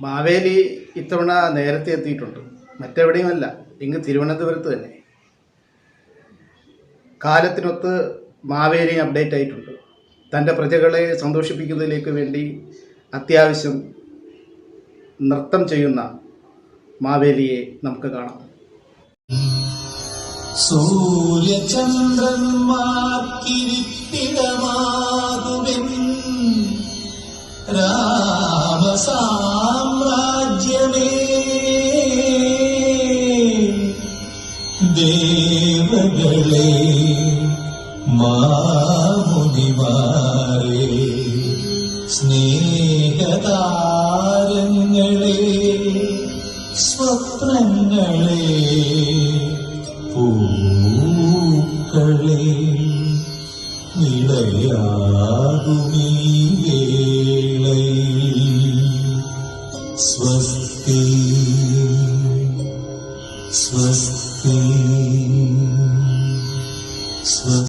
മാവേലി ഇത്തവണ നേരത്തെ എത്തിയിട്ടുണ്ട്. മറ്റെവിടെയുമല്ല, ഇങ്ങ് തിരുവനന്തപുരത്ത് തന്നെ. കാലത്തിനൊത്ത് മാവേലി അപ്ഡേറ്റ് ആയിട്ടുണ്ട്. തൻ്റെ പ്രജകളെ സന്തോഷിപ്പിക്കുന്നതിലേക്ക് വേണ്ടി അത്യാവശ്യം നൃത്തം ചെയ്യുന്ന മാവേലിയെ നമുക്ക് കാണാം. സൂര്യചന്ദ്രന്മാർക്കിരിപ്പിടമാകുമെൻ രാമസാമ്രാജ്യമേ, ദേവകളെ മാമുനിമാരെ സ്നേഹതാരങ്ങളെ സ്വപ്നങ്ങളെ പൂക്കളെ നിളയാകുമീ വേളയിൽ സ്വസ്തി സ്വസ്തി.